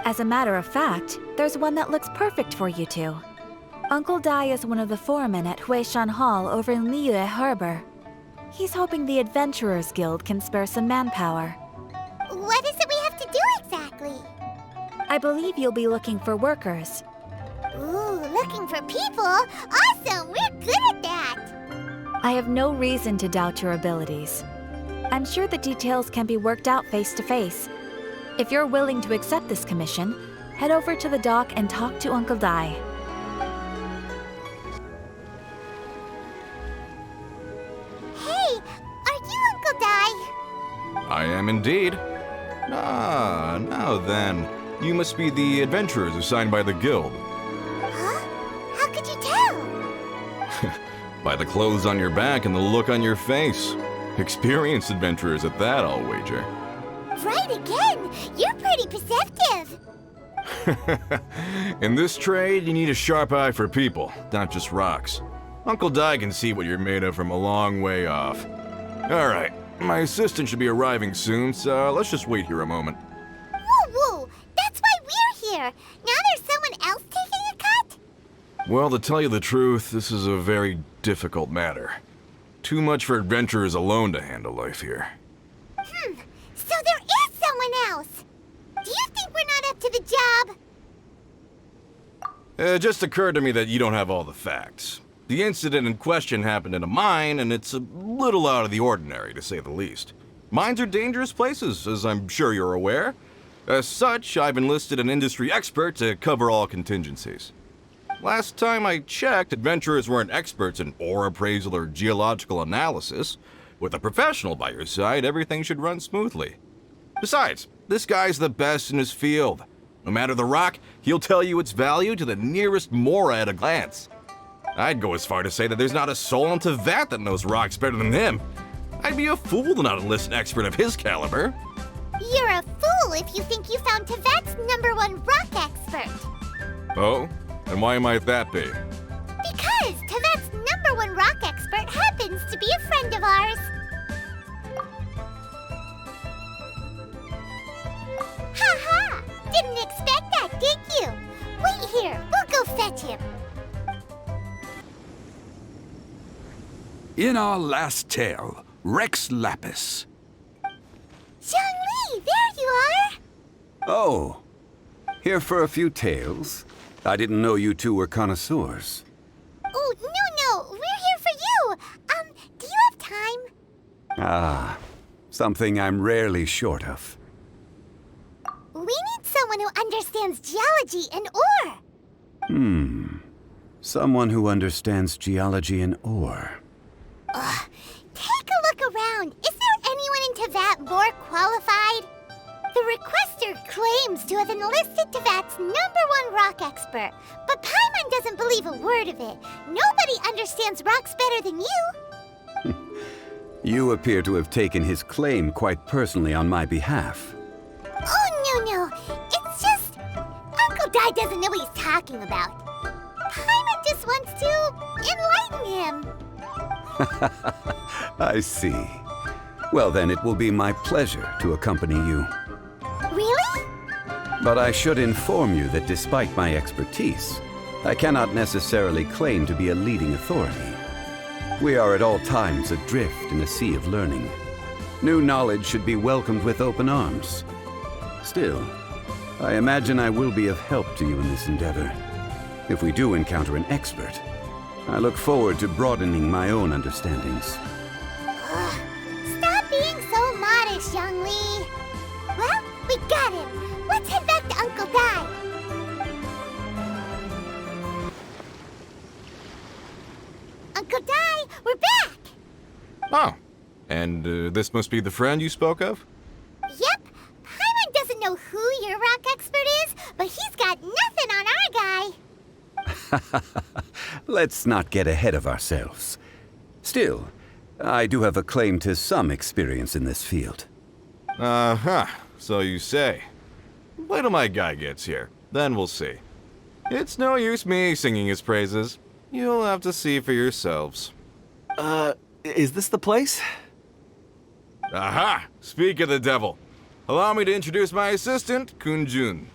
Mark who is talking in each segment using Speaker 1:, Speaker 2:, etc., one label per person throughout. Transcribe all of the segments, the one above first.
Speaker 1: As a matter of fact, there's one that looks perfect for you two. Uncle Dai is one of the foremen at Huishan Hall over in Liyue Harbor. He's hoping the Adventurers Guild can spare some manpower.
Speaker 2: What is it we have to do exactly?
Speaker 1: I believe you'll be looking for workers.
Speaker 2: Ooh, looking for people? Awesome! We're good at that!
Speaker 1: I have no reason to doubt your abilities. I'm sure the details can be worked out face to face. If you're willing to accept this commission, head over to the dock and talk to Uncle Dai.
Speaker 2: Hey, are you Uncle Dai?
Speaker 3: I am indeed. Ah, now then. You must be the adventurers assigned by the guild.
Speaker 2: Huh? How could you tell?
Speaker 3: By the clothes on your back and the look on your face. Experienced adventurers at that, I'll wager.
Speaker 2: Right again! You're pretty perceptive!
Speaker 3: In this trade, you need a sharp eye for people, not just rocks. Uncle Dai can see what you're made of from a long way off. Alright, my assistant should be arriving soon, so let's just wait here a moment.
Speaker 2: Woo-woo! That's why we're here! Now there's someone else taking a cut?
Speaker 3: Well, to tell you the truth, this is a very difficult matter. Too much for adventurers alone to handle life here.
Speaker 2: So there is someone else! Do you think we're not up to the job?
Speaker 3: It just occurred to me that you don't have all the facts. The incident in question happened in a mine, and it's a little out of the ordinary, to say the least. Mines are dangerous places, as I'm sure you're aware. As such, I've enlisted an industry expert to cover all contingencies. Last time I checked, adventurers weren't experts in ore appraisal or geological analysis. With a professional by your side, everything should run smoothly. Besides, this guy's the best in his field. No matter the rock, he'll tell you its value to the nearest mora at a glance. I'd go as far to say that there's not a soul on Tevat that knows rocks better than him. I'd be a fool to not enlist an expert of his caliber.
Speaker 2: You're a fool if you think you found Tevat's #1 rock expert.
Speaker 3: Oh? And why might that be?
Speaker 2: Because Tevat's #1 rock expert happens to be a friend of ours. Ha-ha! Didn't expect that, did you? Wait here, we'll go fetch him.
Speaker 4: In our last tale, Rex Lapis.
Speaker 2: Zhongli, there you are!
Speaker 5: Oh, here for a few tales? I didn't know you two were connoisseurs.
Speaker 2: Oh, no, we're here for you. Do you have time?
Speaker 5: Ah, something I'm rarely short of.
Speaker 2: We need someone who understands geology and ore.
Speaker 5: Someone who understands geology and ore.
Speaker 2: Take a look around. Is there anyone in Tevat more qualified? The requester claims to have enlisted Tevat's #1 rock expert, but Paimon doesn't believe a word of it. Nobody understands rocks better than you.
Speaker 5: You appear to have taken his claim quite personally on my behalf.
Speaker 2: Oh, no. It's just... Uncle Dai doesn't know what he's talking about. Paimon just wants to enlighten him.
Speaker 5: I see. Well, then it will be my pleasure to accompany you.
Speaker 2: Really?
Speaker 5: But I should inform you that despite my expertise, I cannot necessarily claim to be a leading authority. We are at all times adrift in a sea of learning. New knowledge should be welcomed with open arms. Still, I imagine I will be of help to you in this endeavor. If we do encounter an expert, I look forward to broadening my own understandings.
Speaker 2: Stop being so modest, Zhongli. Well, we got him. Let's head back to Uncle Dai. Uncle Dai, we're back!
Speaker 3: Oh, and this must be the friend you spoke of?
Speaker 2: Yep. Paimon doesn't know who your rock expert is, but he's got nothing on our guy.
Speaker 5: Let's not get ahead of ourselves. Still, I do have a claim to some experience in this field.
Speaker 3: So you say. Wait till my guy gets here, then we'll see. It's no use me singing his praises. You'll have to see for yourselves.
Speaker 6: Is this the place?
Speaker 3: Aha! Speak of the devil. Allow me to introduce my assistant, Kunjun.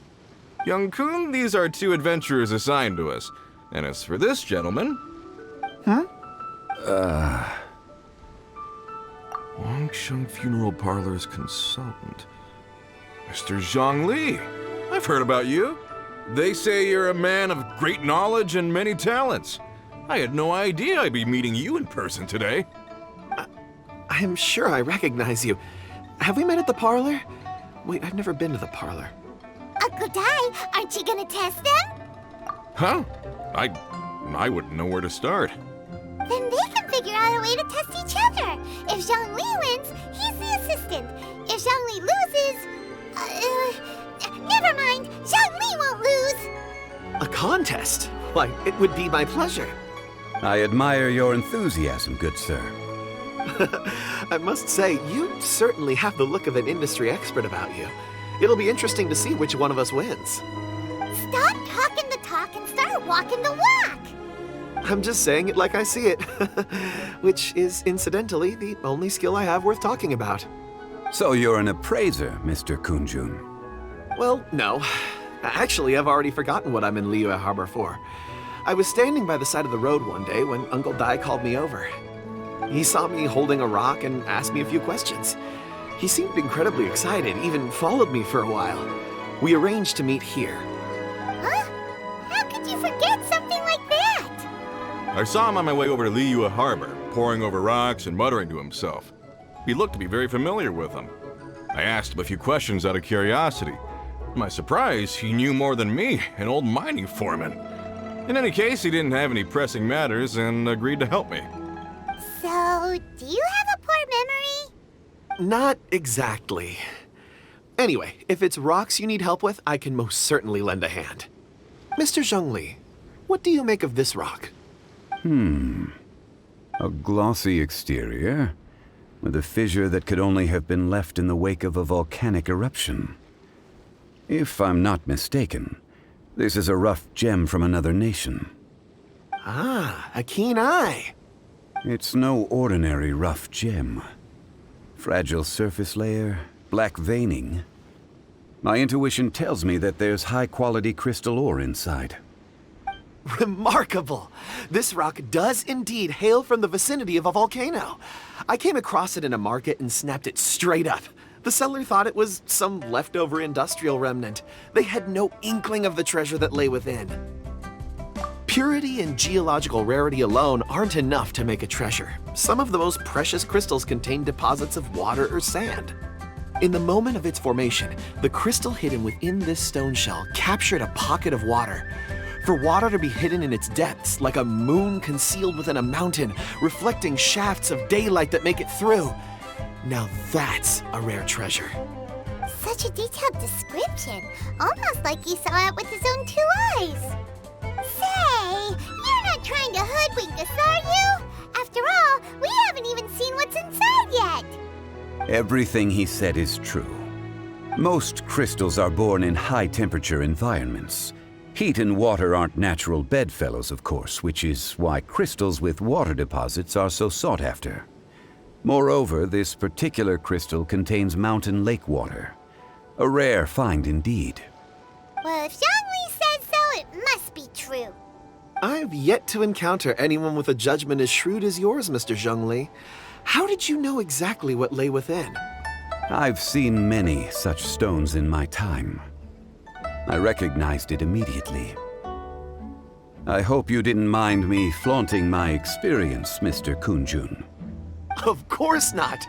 Speaker 3: Young Kun, these are two adventurers assigned to us. And as for this gentleman... Wangsheng Funeral Parlor's consultant. Mr. Zhongli. I've heard about you. They say you're a man of great knowledge and many talents. I had no idea I'd be meeting you in person today.
Speaker 6: I'm sure I recognize you. Have we met at the parlor? Wait, I've never been to the parlor.
Speaker 2: Uncle Dai, aren't you gonna test them?
Speaker 3: Huh? I wouldn't know where to start.
Speaker 2: Then they can figure out a way to test each other. If Zhongli wins, he's the assistant. If Zhongli loses... never mind, Zhongli won't lose.
Speaker 6: A contest? Why, it would be my pleasure.
Speaker 5: I admire your enthusiasm, good sir.
Speaker 6: I must say, you certainly have the look of an industry expert about you. It'll be interesting to see which one of us wins.
Speaker 2: Stop talking the talk and start walking the walk.
Speaker 6: I'm just saying it like I see it, which is incidentally the only skill I have worth talking about.
Speaker 5: So you're an appraiser, Mr. Kunjun.
Speaker 6: Well, no. Actually, I've already forgotten what I'm in Liyue Harbor for. I was standing by the side of the road one day when Uncle Dai called me over. He saw me holding a rock and asked me a few questions. He seemed incredibly excited, even followed me for a while. We arranged to meet here.
Speaker 2: Huh? How could you forget something like that?
Speaker 3: I saw him on my way over to Liyue Harbor, poring over rocks and muttering to himself. He looked to be very familiar with them. I asked him a few questions out of curiosity. To my surprise, he knew more than me, an old mining foreman. In any case, he didn't have any pressing matters and agreed to help me.
Speaker 2: So, do you have a poor memory?
Speaker 6: Not exactly. Anyway, if it's rocks you need help with, I can most certainly lend a hand. Mr. Zhongli, what do you make of this rock?
Speaker 5: A glossy exterior, with a fissure that could only have been left in the wake of a volcanic eruption. If I'm not mistaken, this is a rough gem from another nation.
Speaker 6: Ah, a keen eye.
Speaker 5: It's no ordinary rough gem. Fragile surface layer, black veining. My intuition tells me that there's high-quality crystal ore inside.
Speaker 6: Remarkable! This rock does indeed hail from the vicinity of a volcano. I came across it in a market and snapped it straight up. The seller thought it was some leftover industrial remnant. They had no inkling of the treasure that lay within. Purity and geological rarity alone aren't enough to make a treasure. Some of the most precious crystals contain deposits of water or sand. In the moment of its formation, the crystal hidden within this stone shell captured a pocket of water. For water to be hidden in its depths, like a moon concealed within a mountain, reflecting shafts of daylight that make it through. Now that's a rare treasure.
Speaker 2: Such a detailed description, almost like he saw it with his own 2 eyes. Say, you're not trying to hoodwink us, are you? After all, we haven't even seen what's inside yet.
Speaker 5: Everything he said is true. Most crystals are born in high-temperature environments. Heat and water aren't natural bedfellows, of course, which is why crystals with water deposits are so sought after. Moreover, this particular crystal contains mountain lake water. A rare find indeed.
Speaker 2: Well, if Zhongli says so, it must be true.
Speaker 6: I've yet to encounter anyone with a judgment as shrewd as yours, Mr. Zhongli. How did you know exactly what lay within?
Speaker 5: I've seen many such stones in my time. I recognized it immediately. I hope you didn't mind me flaunting my experience, Mr. Kunjun.
Speaker 6: Of course not.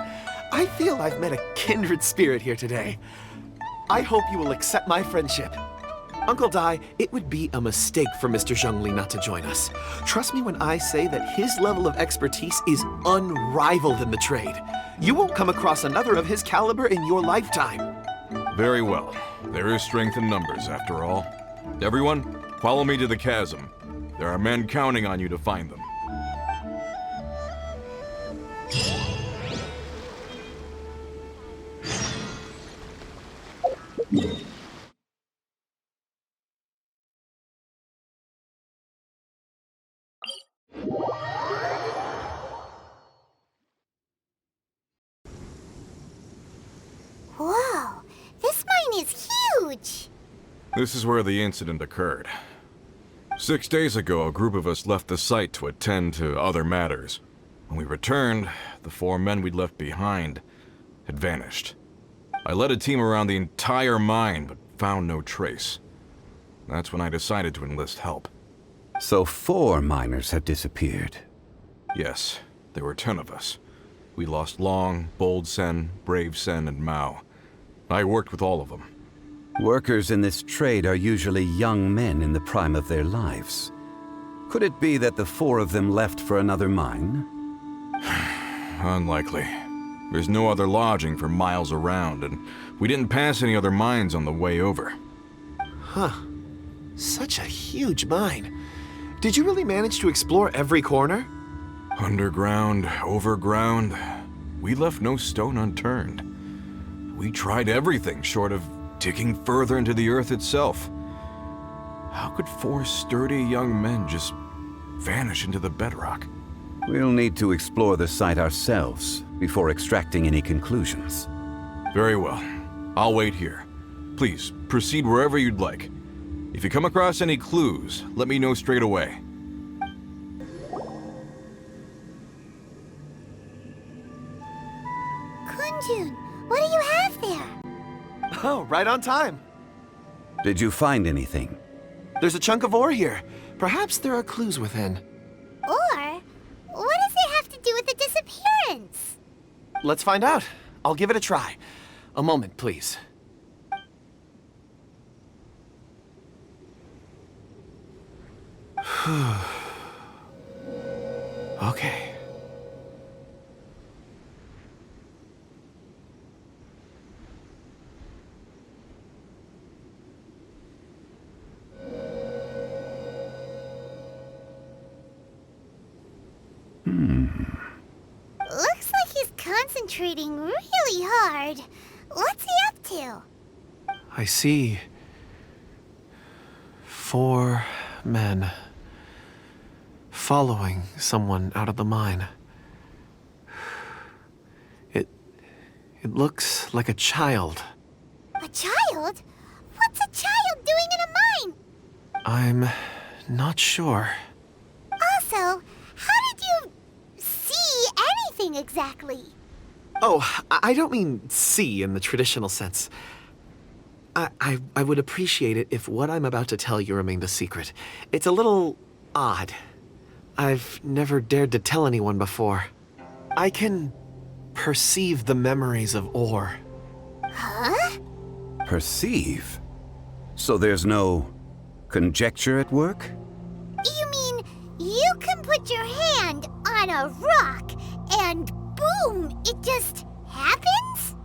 Speaker 6: I feel I've met a kindred spirit here today. I hope you will accept my friendship. Uncle Dai, it would be a mistake for Mr. Zhongli not to join us. Trust me when I say that his level of expertise is unrivaled in the trade. You won't come across another of his caliber in your lifetime.
Speaker 3: Very well. There is strength in numbers, after all. Everyone, follow me to the chasm. There are men counting on you to find them.
Speaker 2: Whoa, this mine is huge.
Speaker 3: This is where the incident occurred. 6 days ago, a group of us left the site to attend to other matters. When we returned, the 4 men we'd left behind had vanished. I led a team around the entire mine, but found no trace. That's when I decided to enlist help.
Speaker 5: So 4 miners have disappeared.
Speaker 3: Yes, there were 10 of us. We lost Long, Bold Sen, Brave Sen, and Mao. I worked with all of them.
Speaker 5: Workers in this trade are usually young men in the prime of their lives. Could it be that the 4 of them left for another mine?
Speaker 3: Unlikely. There's no other lodging for miles around, and we didn't pass any other mines on the way over.
Speaker 6: Huh. Such a huge mine. Did you really manage to explore every corner?
Speaker 3: Underground, overground, we left no stone unturned. We tried everything short of digging further into the earth itself. How could 4 sturdy young men just vanish into the bedrock?
Speaker 5: We'll need to explore the site ourselves before extracting any conclusions.
Speaker 3: Very well. I'll wait here. Please, proceed wherever you'd like. If you come across any clues, let me know straight away.
Speaker 2: Kunjun, what do you have there?
Speaker 6: Oh, right on time.
Speaker 5: Did you find anything?
Speaker 6: There's a chunk of ore here. Perhaps there are clues within.
Speaker 2: Or, what does it have to do with the disappearance?
Speaker 6: Let's find out. I'll give it a try. A moment, please. Okay.
Speaker 2: Looks like he's concentrating really hard. What's he up to?
Speaker 6: I see 4 men following someone out of the mine. It looks like a child.
Speaker 2: A child? What's a child doing in a mine?
Speaker 6: I'm not sure.
Speaker 2: Also, how did you see anything exactly?
Speaker 6: Oh, I don't mean see in the traditional sense. I would appreciate it if what I'm about to tell you remained a secret. It's a little odd. I've never dared to tell anyone before. I can perceive the memories of ore.
Speaker 2: Huh?
Speaker 5: Perceive? So there's no conjecture at work?
Speaker 2: You mean you can put your hand on a rock and boom, it just happens?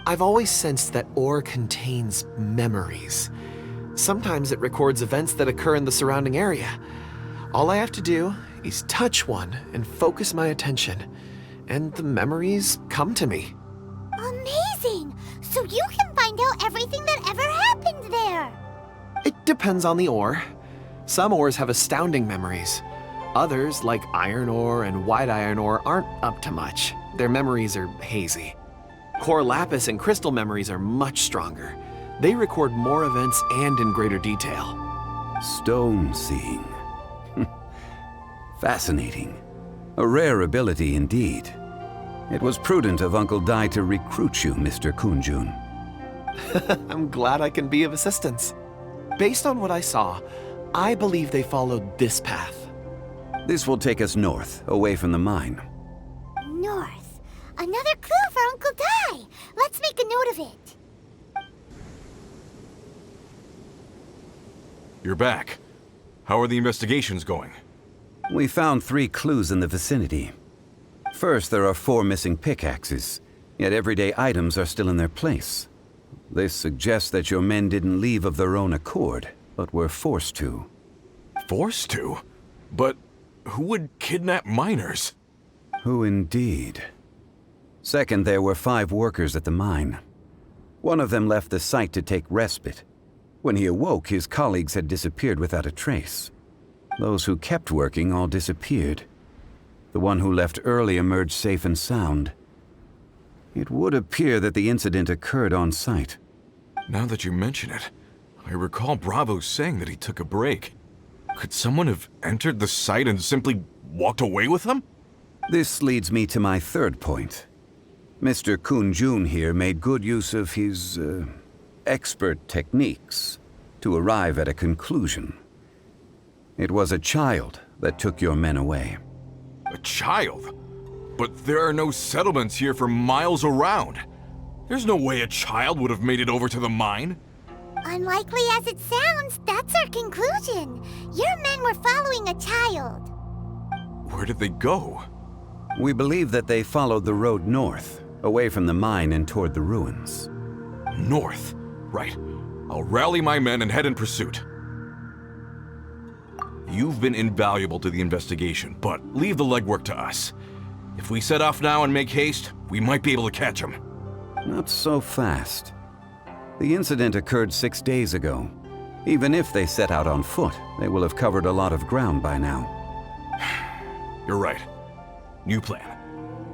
Speaker 6: I've always sensed that ore contains memories. Sometimes it records events that occur in the surrounding area. All I have to do is touch one and focus my attention, and the memories come to me.
Speaker 2: Amazing! So you can find out everything that ever happened there.
Speaker 6: It depends on the ore. Some ores have astounding memories. Others, like iron ore and white iron ore, aren't up to much. Their memories are hazy. Core lapis and crystal memories are much stronger. They record more events and in greater detail.
Speaker 5: Stone seeing. Fascinating. A rare ability indeed. It was prudent of Uncle Dai to recruit you, Mr. Kunjun.
Speaker 6: I'm glad I can be of assistance. Based on what I saw, I believe they followed this path.
Speaker 5: This will take us north, away from the mine.
Speaker 2: North. Another clue for Uncle Dai. Let's make a note of it.
Speaker 3: You're back. How are the investigations going?
Speaker 5: We found 3 clues in the vicinity. First, there are 4 missing pickaxes, yet everyday items are still in their place. This suggests that your men didn't leave of their own accord, but were forced to.
Speaker 3: Forced to? But who would kidnap miners?
Speaker 5: Who indeed? Second, there were 5 workers at the mine. One of them left the site to take respite. When he awoke, his colleagues had disappeared without a trace. Those who kept working all disappeared. The one who left early emerged safe and sound. It would appear that the incident occurred on site.
Speaker 3: Now that you mention it, I recall Bravo saying that he took a break. Could someone have entered the site and simply walked away with him?
Speaker 5: This leads me to my third point. Mr. Kun-jun here made good use of his, expert techniques to arrive at a conclusion. It was a child that took your men away.
Speaker 3: A child? But there are no settlements here for miles around. There's no way a child would have made it over to the mine.
Speaker 2: Unlikely as it sounds, that's our conclusion. Your men were following a child.
Speaker 3: Where did they go?
Speaker 5: We believe that they followed the road north, away from the mine and toward the ruins.
Speaker 3: North. Right. I'll rally my men and head in pursuit. You've been invaluable to the investigation, but leave the legwork to us. If we set off now and make haste, we might be able to catch them.
Speaker 5: Not so fast. The incident occurred 6 days ago. Even if they set out on foot, they will have covered a lot of ground by now.
Speaker 3: You're right. New plan.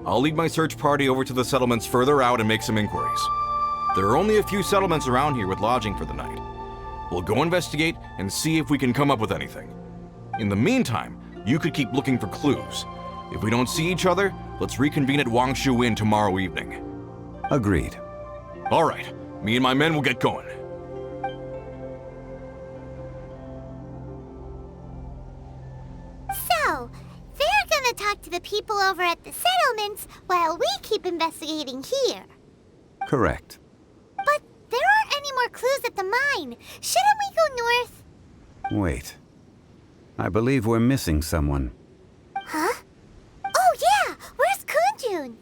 Speaker 3: I'll lead my search party over to the settlements further out and make some inquiries. There are only a few settlements around here with lodging for the night. We'll go investigate and see if we can come up with anything. In the meantime, you could keep looking for clues. If we don't see each other, let's reconvene at Wangshu Inn tomorrow evening.
Speaker 5: Agreed.
Speaker 3: All right. Me and my men will get going.
Speaker 2: So, they're gonna talk to the people over at the settlements while we keep investigating here.
Speaker 5: Correct.
Speaker 2: But there aren't any more clues at the mine. Shouldn't we go north?
Speaker 5: Wait. I believe we're missing someone.
Speaker 2: Huh? Oh yeah! Where's Kunjun?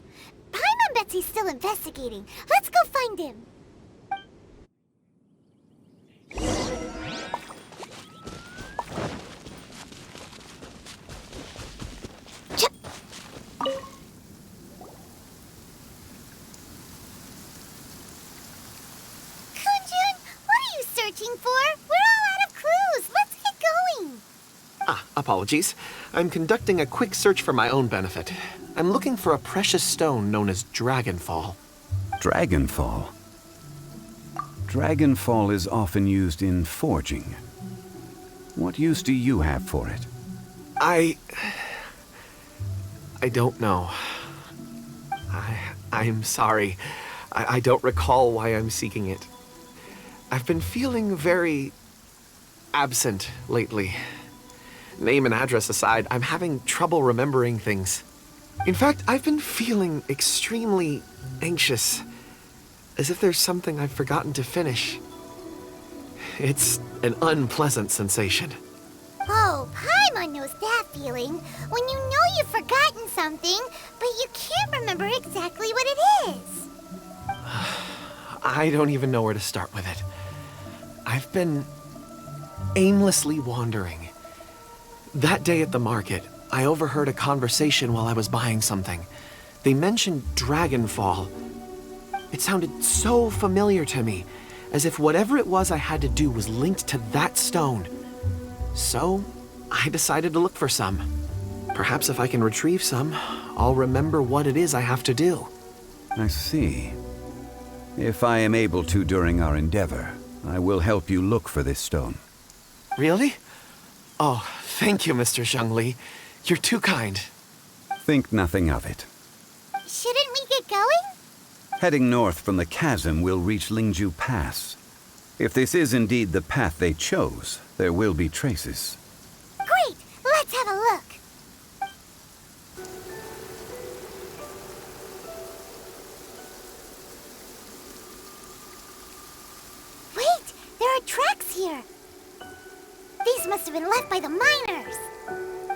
Speaker 2: Paimon bets he's still investigating. Let's go find him. For? We're all out of clues. Let's get going.
Speaker 6: Apologies. I'm conducting a quick search for my own benefit. I'm looking for a precious stone known as Dragonfall.
Speaker 5: Dragonfall? Dragonfall is often used in forging. What use do you have for it?
Speaker 6: I don't know. I'm sorry. I don't recall why I'm seeking it. I've been feeling very absent lately. Name and address aside, I'm having trouble remembering things. In fact, I've been feeling extremely anxious, as if there's something I've forgotten to finish. It's an unpleasant sensation.
Speaker 2: Oh, Paimon knows that feeling. When you know you've forgotten something, but you can't remember exactly what it is.
Speaker 6: I don't even know where to start with it. I've been aimlessly wandering. That day at the market, I overheard a conversation while I was buying something. They mentioned Dragonfall. It sounded so familiar to me, as if whatever it was I had to do was linked to that stone. So, I decided to look for some. Perhaps if I can retrieve some, I'll remember what it is I have to do.
Speaker 5: I see. If I am able to during our endeavor, I will help you look for this stone.
Speaker 6: Really? Oh, thank you, Mr. Zhongli. You're too kind.
Speaker 5: Think nothing of it.
Speaker 2: Shouldn't we get going?
Speaker 5: Heading north from the chasm, we'll reach Lingju Pass. If this is indeed the path they chose, there will be traces.
Speaker 2: Great! Let's have a look. Wait! There are tracks here! These must have been left by the miners!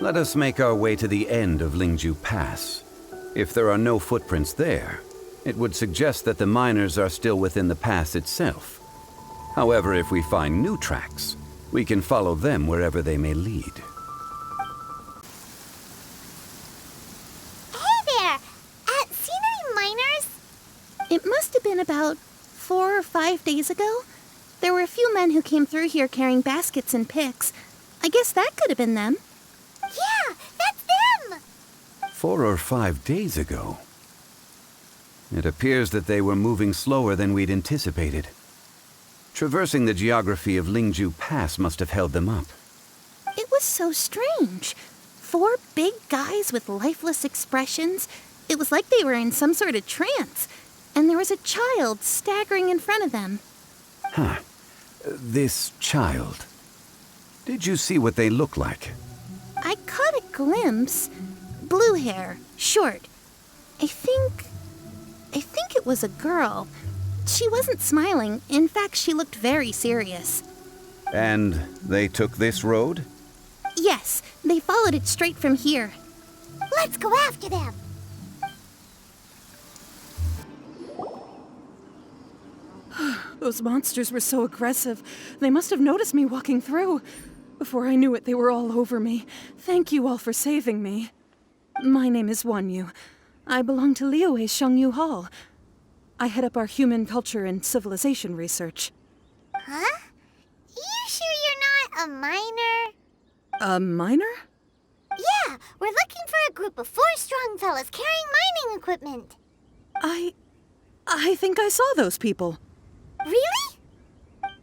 Speaker 5: Let us make our way to the end of Lingju Pass. If there are no footprints there, it would suggest that the miners are still within the pass itself. However, if we find new tracks, we can follow them wherever they may lead.
Speaker 2: Hey there! Seen any miners?
Speaker 7: It must have been about 4 or 5 days ago. There were a few men who came through here carrying baskets and picks. I guess that could have been them.
Speaker 2: Yeah, that's them!
Speaker 5: 4 or 5 days ago. It appears that they were moving slower than we'd anticipated. Traversing the geography of Lingju Pass must have held them up.
Speaker 7: It was so strange. 4 big guys with lifeless expressions. It was like they were in some sort of trance. And there was a child staggering in front of them.
Speaker 5: Huh. This child. Did you see what they look like?
Speaker 7: I caught a glimpse. Blue hair, short. I think it was a girl. She wasn't smiling. In fact, she looked very serious.
Speaker 5: And they took this road?
Speaker 7: Yes, they followed it straight from here.
Speaker 2: Let's go after them.
Speaker 8: Those monsters were so aggressive. They must have noticed me walking through. Before I knew it, they were all over me. Thank you all for saving me. My name is Wanyu. I belong to Liyue Shengyu Hall. I head up our human culture and civilization research.
Speaker 2: Huh? You sure you're not a miner?
Speaker 8: A miner?
Speaker 2: Yeah, we're looking for a group of 4 strong fellas carrying mining equipment.
Speaker 8: I think I saw those people.
Speaker 2: Really?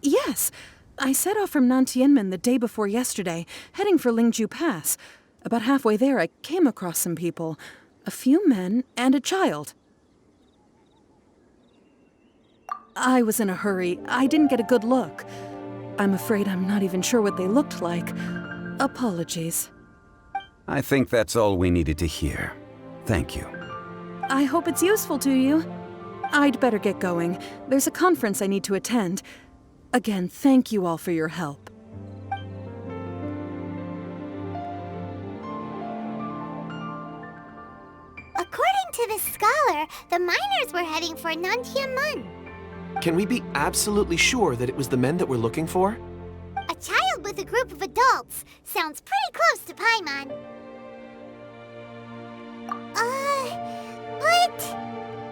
Speaker 8: Yes. I set off from Nantianmen the day before yesterday, heading for Lingju Pass. About halfway there, I came across some people. A few men and a child. I was in a hurry. I didn't get a good look. I'm afraid I'm not even sure what they looked like. Apologies.
Speaker 5: I think that's all we needed to hear. Thank you.
Speaker 8: I hope it's useful to you. I'd better get going. There's a conference I need to attend. Again, thank you all for your help.
Speaker 2: According to this scholar, the miners were heading for Nantianmen.
Speaker 6: Can we be absolutely sure that it was the men that we're looking for?
Speaker 2: A child with a group of adults. Sounds pretty close to Paimon. But...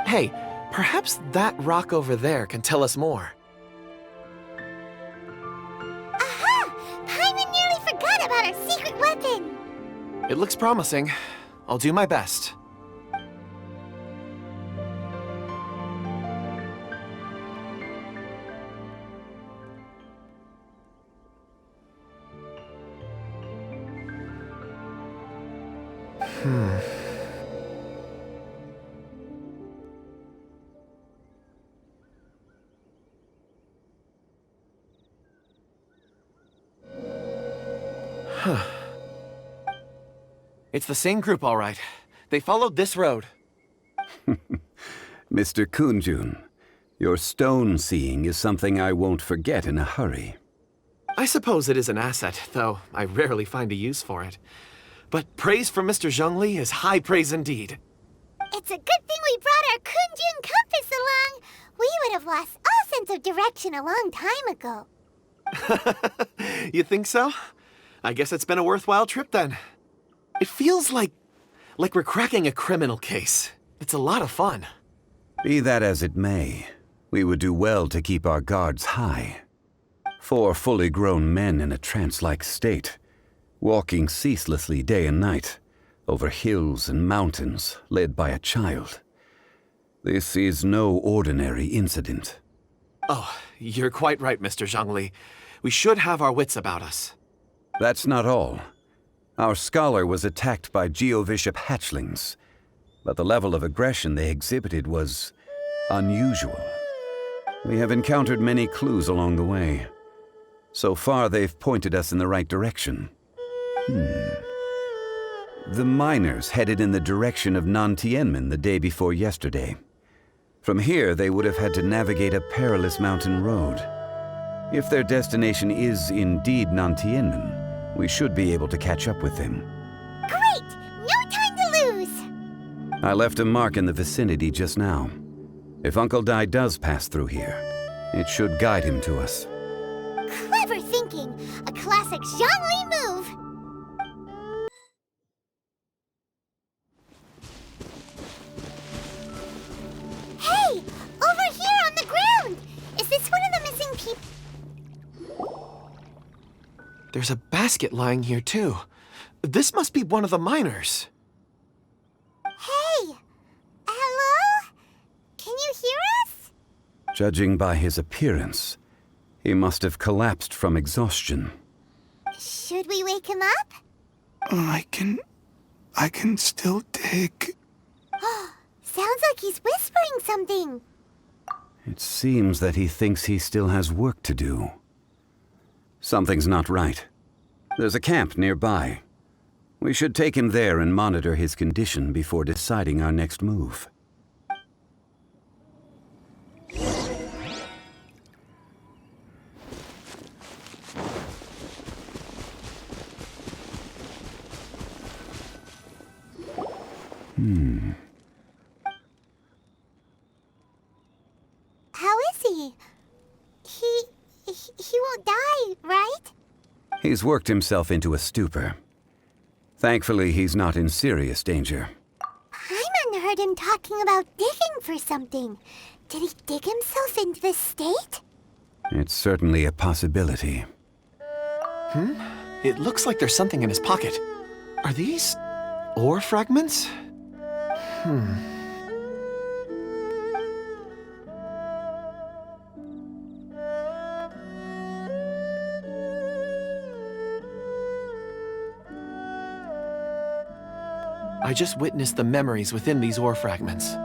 Speaker 6: Hey, perhaps that rock over there can tell us more.
Speaker 2: Aha! Paimon nearly forgot about our secret weapon.
Speaker 6: It looks promising. I'll do my best. It's the same group, all right. They followed this road.
Speaker 5: Mr. Kunjun, your stone seeing is something I won't forget in a hurry.
Speaker 6: I suppose it is an asset, though I rarely find a use for it. But praise from Mr. Zhongli is high praise indeed.
Speaker 2: It's a good thing we brought our Kunjun compass along. We would have lost all sense of direction a long time ago.
Speaker 6: You think so? I guess it's been a worthwhile trip then. It feels like we're cracking a criminal case. It's a lot of fun.
Speaker 5: Be that as it may, we would do well to keep our guards high. 4 fully grown men in a trance-like state, walking ceaselessly day and night, over hills and mountains, led by a child. This is no ordinary incident.
Speaker 6: Oh, you're quite right, Mr. Zhongli. We should have our wits about us.
Speaker 5: That's not all. Our scholar was attacked by Geovishap hatchlings, but the level of aggression they exhibited was unusual. We have encountered many clues along the way. So far, they've pointed us in the right direction. The miners headed in the direction of Nantianmen the day before yesterday. From here, they would have had to navigate a perilous mountain road. If their destination is indeed Nantianmen, we should be able to catch up with them.
Speaker 2: Great! No time to lose!
Speaker 5: I left a mark in the vicinity just now. If Uncle Dai does pass through here, it should guide him to us.
Speaker 2: Clever thinking! A classic Zhongli move! Hey! Over here on the ground! Is this one of the missing people?
Speaker 6: There's a basket lying here, too. This must be one of the miners.
Speaker 2: Hey! Hello? Can you hear us?
Speaker 5: Judging by his appearance, He must have collapsed from exhaustion.
Speaker 2: Should we wake him up?
Speaker 4: I can still dig.
Speaker 2: Sounds like he's whispering something.
Speaker 5: It seems that he thinks he still has work to do. Something's not right. There's a camp nearby. We should take him there and monitor his condition before deciding our next move.
Speaker 2: How is he? He won't die, right?
Speaker 5: He's worked himself into a stupor. Thankfully, he's not in serious danger.
Speaker 2: Paimon heard him talking about digging for something. Did he dig himself into this state?
Speaker 5: It's certainly a possibility.
Speaker 6: It looks like there's something in his pocket. Are these ore fragments? I just witnessed the memories within these ore fragments.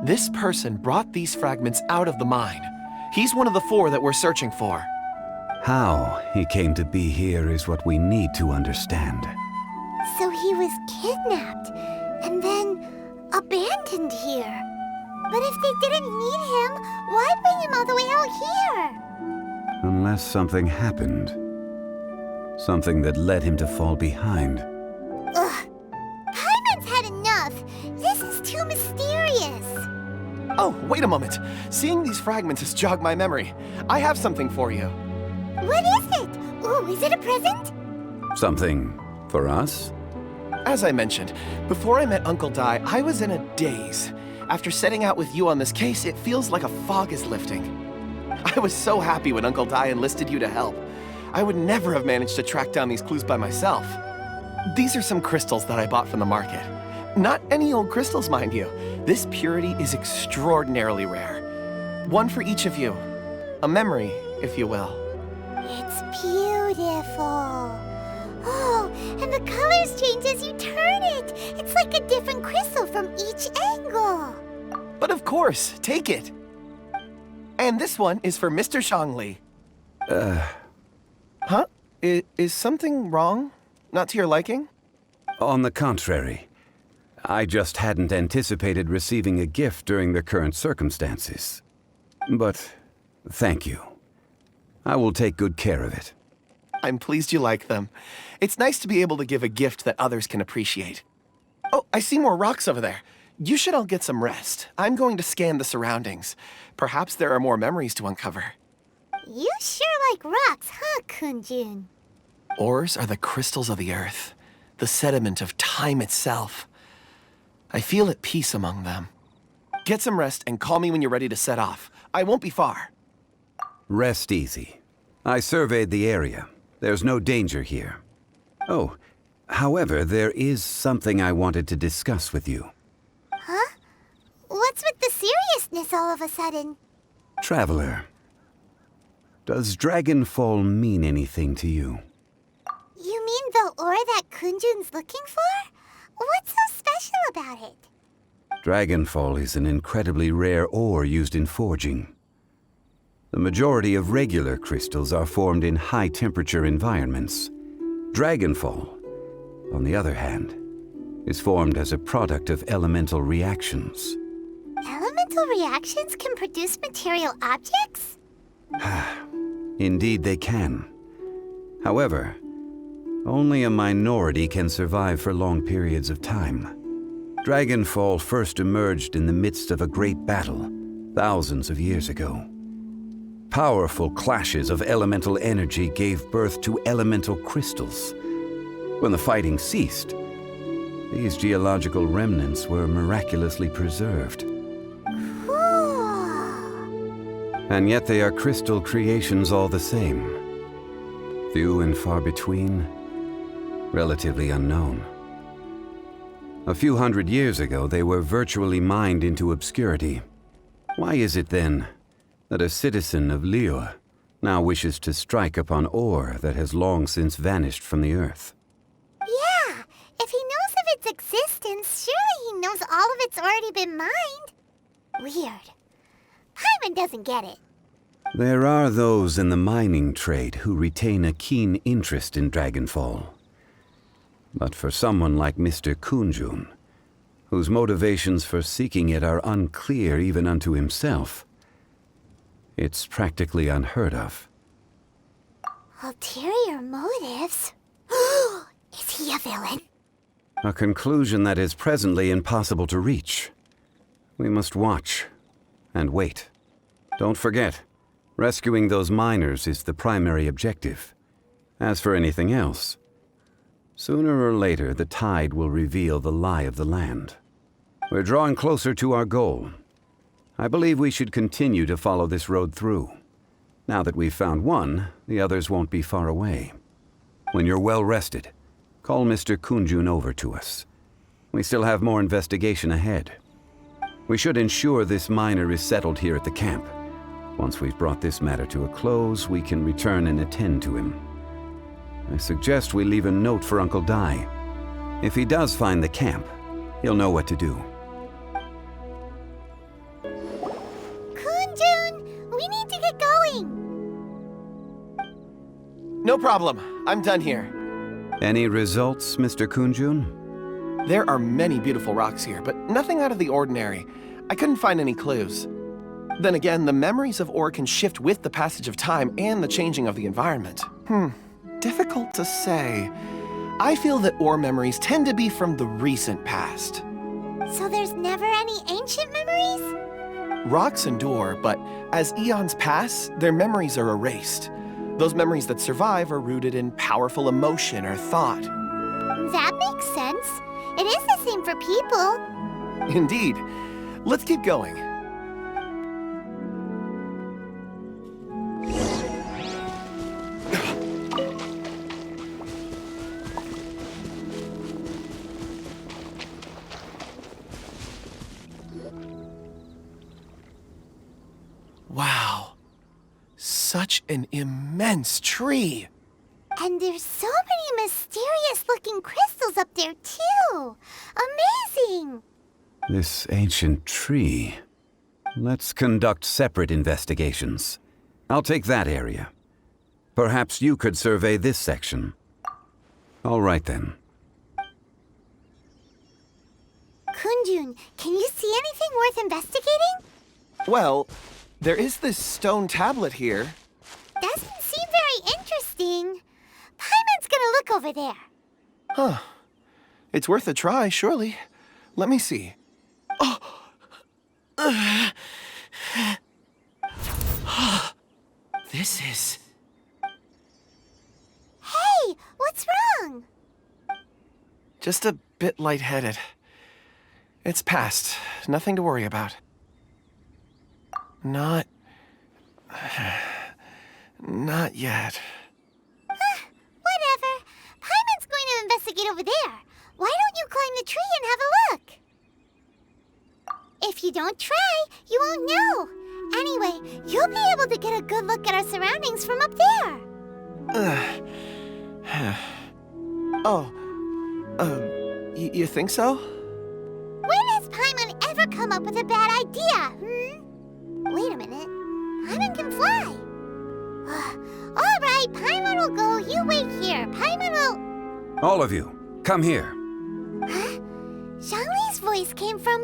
Speaker 6: This person brought these fragments out of the mine. He's one of the 4 that we're searching for.
Speaker 5: How he came to be here is what we need to understand.
Speaker 2: So he was kidnapped and then abandoned here. But if they didn't need him, why bring him all the way out here?
Speaker 5: Unless something happened. Something that led him to fall behind.
Speaker 2: Ugh. Paimon's had enough. This is too mysterious.
Speaker 6: Oh, wait a moment. Seeing these fragments has jogged my memory. I have something for you.
Speaker 2: What is it? Ooh, is it a present?
Speaker 5: Something for us?
Speaker 6: As I mentioned, before I met Uncle Dai, I was in a daze. After setting out with you on this case, it feels like a fog is lifting. I was so happy when Uncle Dai enlisted you to help. I would never have managed to track down these clues by myself. These are some crystals that I bought from the market. Not any old crystals, mind you. This purity is extraordinarily rare. One for each of you. A memory, if you will.
Speaker 2: It's beautiful. Oh, and the colors change as you turn it. It's like a different crystal from each angle.
Speaker 6: But of course, take it. And this one is for Mr. Zhongli. Huh? Is something wrong? Not to your liking?
Speaker 5: On the contrary. I just hadn't anticipated receiving a gift during the current circumstances. But thank you. I will take good care of it.
Speaker 6: I'm pleased you like them. It's nice to be able to give a gift that others can appreciate. Oh, I see more rocks over there. You should all get some rest. I'm going to scan the surroundings. Perhaps there are more memories to uncover.
Speaker 2: You sure like rocks, huh, Kunjun?
Speaker 6: Ores are the crystals of the earth, the sediment of time itself. I feel at peace among them. Get some rest and call me when you're ready to set off. I won't be far.
Speaker 5: Rest easy. I surveyed the area. There's no danger here. Oh, however, there is something I wanted to discuss with you.
Speaker 2: Huh? What's with the seriousness all of a sudden?
Speaker 5: Traveler, does Dragonfall mean anything to you?
Speaker 2: You mean the ore that Kunjun's looking for? What's so special about it?
Speaker 5: Dragonfall is an incredibly rare ore used in forging. The majority of regular crystals are formed in high-temperature environments. Dragonfall, on the other hand, is formed as a product of elemental reactions.
Speaker 2: Elemental reactions can produce material objects?
Speaker 5: Indeed they can. However, only a minority can survive for long periods of time. Dragonfall first emerged in the midst of a great battle, thousands of years ago. Powerful clashes of elemental energy gave birth to elemental crystals. When the fighting ceased, these geological remnants were miraculously preserved. And yet they are crystal creations all the same. Few and far between, relatively unknown. A few hundred years ago, they were virtually mined into obscurity. Why is it then that a citizen of Liyue, now wishes to strike upon ore that has long since vanished from the earth.
Speaker 2: Yeah, if he knows of its existence, surely he knows all of it's already been mined. Weird. Paimon doesn't get it.
Speaker 5: There are those in the mining trade who retain a keen interest in Dragonfall. But for someone like Mr. Kunjun, whose motivations for seeking it are unclear even unto himself, it's practically unheard of.
Speaker 2: Ulterior motives? Is he a villain?
Speaker 5: A conclusion that is presently impossible to reach. We must watch and wait. Don't forget, rescuing those miners is the primary objective. As for anything else, sooner or later the tide will reveal the lie of the land. We're drawing closer to our goal. I believe we should continue to follow this road through. Now that we've found one, the others won't be far away. When you're well rested, call Mr. Kunjun over to us. We still have more investigation ahead. We should ensure this miner is settled here at the camp. Once we've brought this matter to a close, we can return and attend to him. I suggest we leave a note for Uncle Dai. If he does find the camp, he'll know what to do.
Speaker 2: Kunjun, we need to get going.
Speaker 6: No problem. I'm done here.
Speaker 5: Any results, Mr. Kunjun?
Speaker 6: There are many beautiful rocks here, but nothing out of the ordinary. I couldn't find any clues. Then again, the memories of ore can shift with the passage of time and the changing of the environment. Difficult to say. I feel that ore memories tend to be from the recent past.
Speaker 2: So there's never any ancient memories?
Speaker 6: Rocks endure, but as eons pass, their memories are erased. Those memories that survive are rooted in powerful emotion or thought.
Speaker 2: That makes sense. It is the same for people.
Speaker 6: Indeed. Let's keep going. Wow. Such an immense tree.
Speaker 2: And there's so many mysterious-looking crystals up there, too. Amazing!
Speaker 5: This ancient tree. Let's conduct separate investigations. I'll take that area. Perhaps you could survey this section. All right, then.
Speaker 2: Kunjun, can you see anything worth investigating?
Speaker 6: Well, there is this stone tablet here.
Speaker 2: Doesn't seem very interesting. Paimon's gonna look over there.
Speaker 6: Huh. It's worth a try, surely. Let me see. Oh! This is...
Speaker 2: Hey, what's wrong?
Speaker 6: just a bit lightheaded. It's past. Nothing to worry about. Not yet.
Speaker 2: Whatever. Paimon's going to investigate over there. Why don't you climb the tree and have a look? If you don't try, you won't know. Anyway, you'll be able to get a good look at our surroundings from up there.
Speaker 6: You think so?
Speaker 2: When has Paimon ever come up with a bad idea, Wait a minute. Paimon can fly. All right, Paimon will go. You wait here. Paimon will...
Speaker 5: All of you, come here.
Speaker 2: Huh? Zhongli's voice came from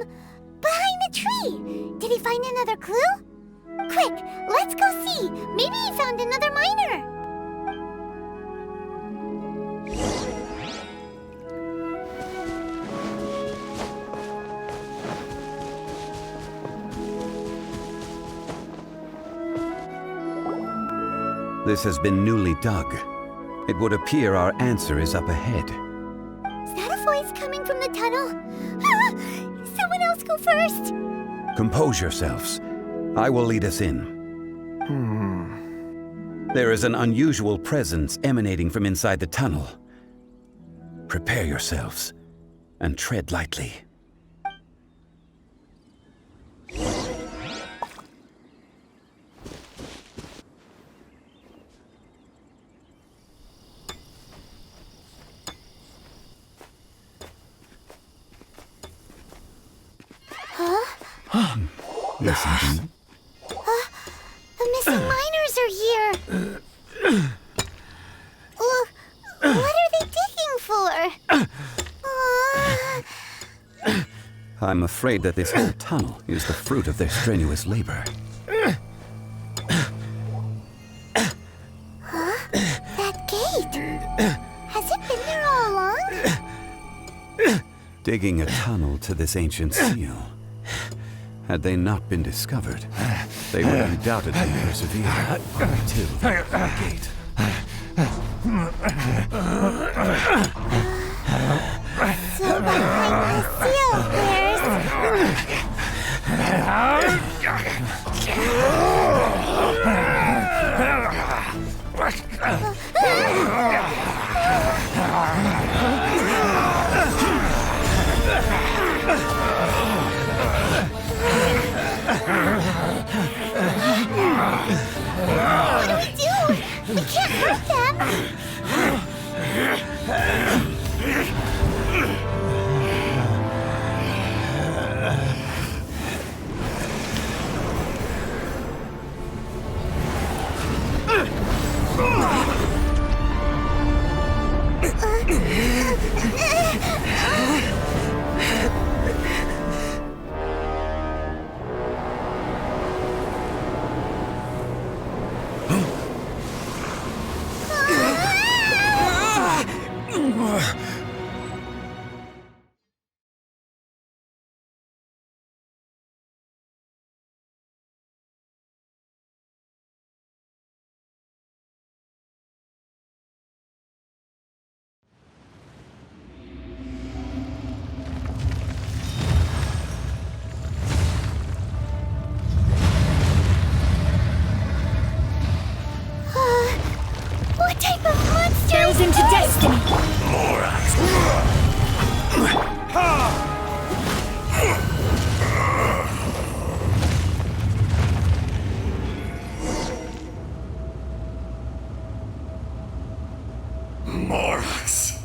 Speaker 2: behind the tree. Did he find another clue? Quick, let's go see. Maybe he found another miner.
Speaker 5: This has been newly dug. It would appear our answer is up ahead.
Speaker 2: Is that a voice coming from the tunnel? Someone else go first.
Speaker 5: Compose yourselves. I will lead us in. There is an unusual presence emanating from inside the tunnel. Prepare yourselves and tread lightly. Listen to me.
Speaker 2: The missing miners are here. What are they digging for?
Speaker 5: I'm afraid that this whole tunnel is the fruit of their strenuous labor.
Speaker 2: That gate. Has it been there all along?
Speaker 5: Digging a tunnel to this ancient seal. Had they not been discovered, they would undoubtedly persevere until the gate.
Speaker 2: So behind the seal, What do we do? We can't hurt them. What type of monster
Speaker 9: Frozen
Speaker 2: is
Speaker 9: to
Speaker 2: this?
Speaker 9: destiny!
Speaker 10: Morax,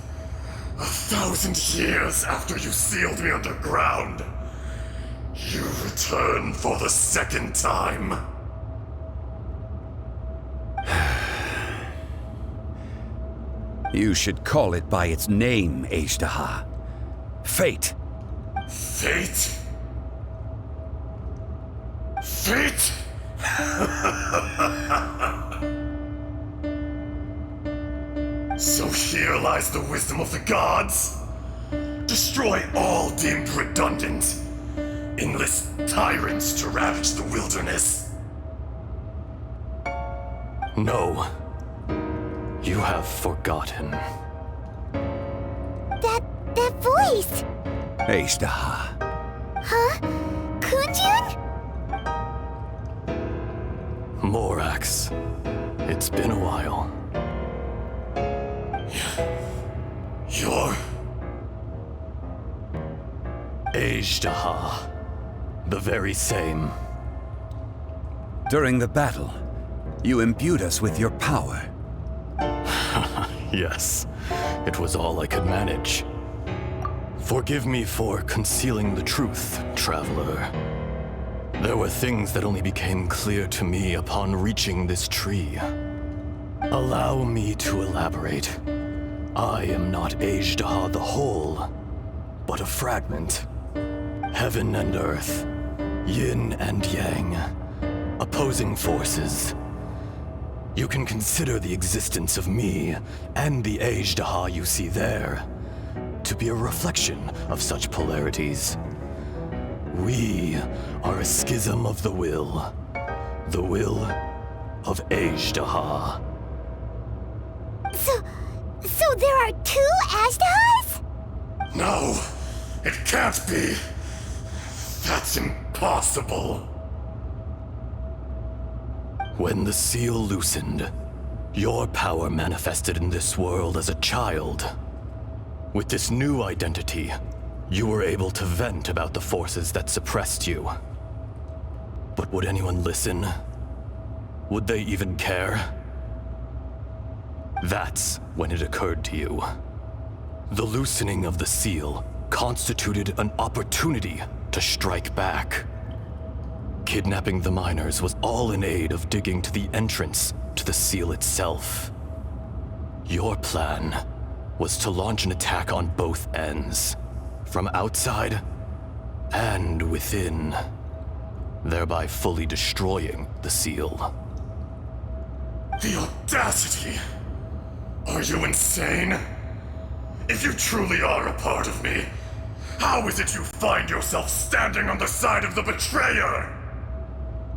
Speaker 10: 1,000 years after you sealed me underground, you return for the second time.
Speaker 5: You should call it by its name, Ajdaha. Fate.
Speaker 10: Fate? Fate? So here lies the wisdom of the gods. Destroy all deemed redundant. Enlist tyrants to ravage the wilderness. No. You have forgotten.
Speaker 2: That voice!
Speaker 5: Ajdaha.
Speaker 2: Huh? Kunjun?
Speaker 10: Morax, it's been a while. You're... Ajdaha. The very same.
Speaker 5: During the battle, you imbued us with your power.
Speaker 10: Yes, it was all I could manage. Forgive me for concealing the truth, traveler. There were things that only became clear to me upon reaching this tree. Allow me to elaborate. I am not Ajdaha the whole, but a fragment. Heaven and earth, yin and yang, opposing forces. You can consider the existence of me and the Ajdaha you see there to be a reflection of such polarities. We are a schism of the will of Ajdaha.
Speaker 2: So there are two Ajdahas?
Speaker 10: No, it can't be. That's impossible. When the seal loosened, your power manifested in this world as a child. With this new identity, you were able to vent about the forces that suppressed you. But would anyone listen? Would they even care? That's when it occurred to you. The loosening of the seal constituted an opportunity to strike back. Kidnapping the miners was all in aid of digging to the entrance to the seal itself. Your plan was to launch an attack on both ends, from outside and within, thereby fully destroying the seal.
Speaker 9: The audacity! Are you insane? If you truly are a part of me, how is it you find yourself standing on the side of the betrayer?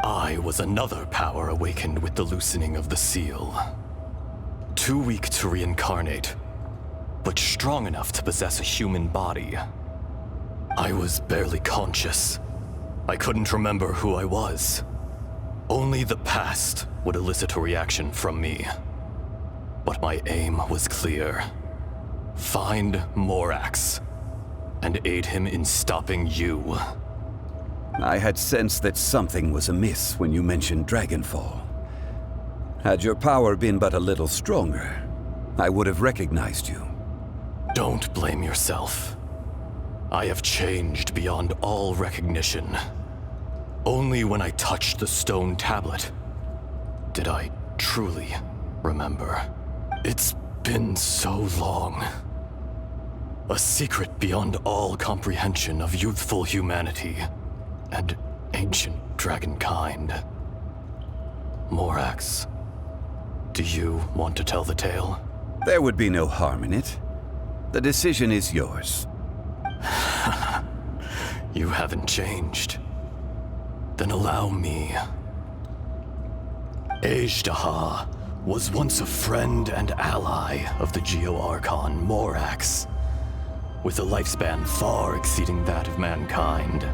Speaker 10: I was another power awakened with the loosening of the seal. Too weak to reincarnate, but strong enough to possess a human body. I was barely conscious. I couldn't remember who I was. Only the past would elicit a reaction from me. But my aim was clear. Find Morax, and aid him in stopping you.
Speaker 5: I had sensed that something was amiss when you mentioned Dragonfall. Had your power been but a little stronger, I would have recognized you.
Speaker 10: Don't blame yourself. I have changed beyond all recognition. Only when I touched the stone tablet did I truly remember. It's been so long. A secret beyond all comprehension of youthful humanity and ancient dragonkind. Morax, do you want to tell the tale?
Speaker 5: There would be no harm in it. The decision is yours.
Speaker 10: You haven't changed. Then allow me. Ajdaha was once a friend and ally of the Geo-Archon Morax, with a lifespan far exceeding that of mankind.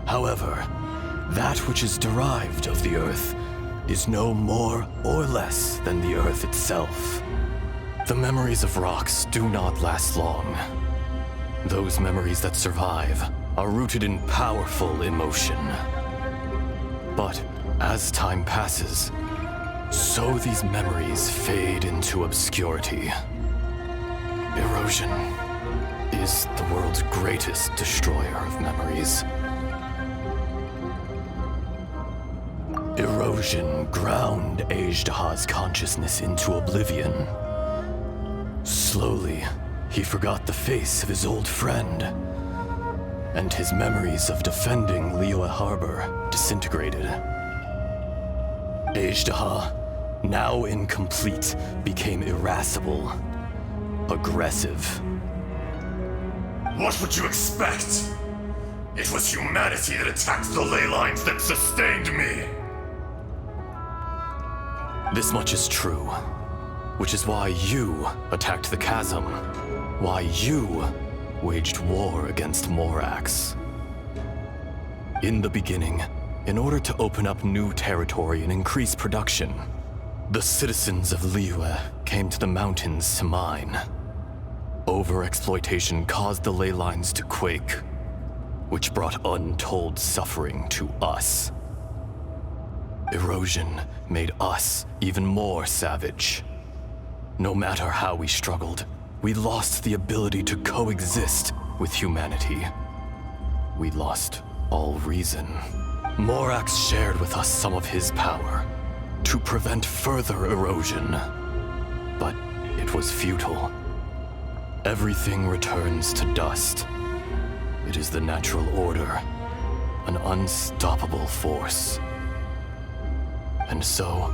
Speaker 10: However, that which is derived of the Earth is no more or less than the Earth itself. The memories of rocks do not last long. Those memories that survive are rooted in powerful emotion. But as time passes, so these memories fade into obscurity. Erosion is the world's greatest destroyer of memories. Erosion ground Ajdaha's consciousness into oblivion. Slowly, he forgot the face of his old friend, and his memories of defending Liyue Harbor disintegrated. Ajdaha, now incomplete, became irascible, aggressive.
Speaker 9: What would you expect? It was humanity that attacked the ley lines that sustained me.
Speaker 10: This much is true, which is why you attacked the chasm, why you waged war against Morax. In the beginning, in order to open up new territory and increase production, the citizens of Liyue came to the mountains to mine. Overexploitation caused the ley lines to quake, which brought untold suffering to us. Erosion made us even more savage. No matter how we struggled, we lost the ability to coexist with humanity. We lost all reason. Morax shared with us some of his power to prevent further erosion, but it was futile. Everything returns to dust. It is the natural order, an unstoppable force. And so,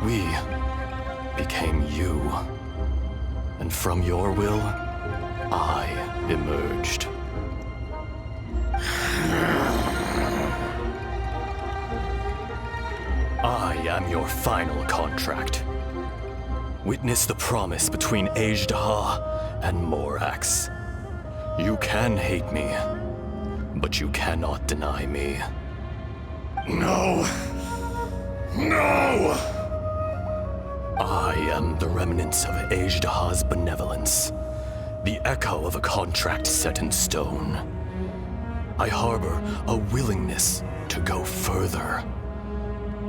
Speaker 10: we became you. And from your will, I emerged. I am your final contract. Witness the promise between Ajdaha and Morax. You can hate me, but you cannot deny me.
Speaker 9: No! No!
Speaker 10: I am the remnants of Ajdaha's benevolence, the echo of a contract set in stone. I harbor a willingness to go further,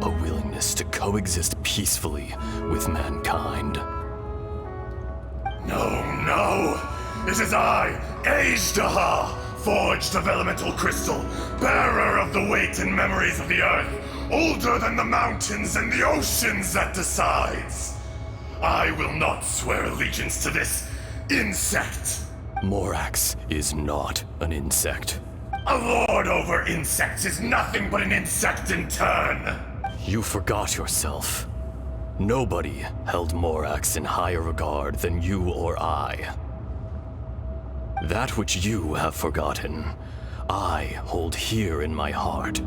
Speaker 10: a willingness to coexist peacefully with mankind.
Speaker 9: No! It is I, Ajdaha, forged of elemental crystal, bearer of of the weight and memories of the Earth, older than the mountains and the oceans that decides. I will not swear allegiance to this insect.
Speaker 10: Morax is not an insect.
Speaker 9: A lord over insects is nothing but an insect in turn.
Speaker 10: You forgot yourself. Nobody held Morax in higher regard than you or I. That which you have forgotten, I hold here in my heart.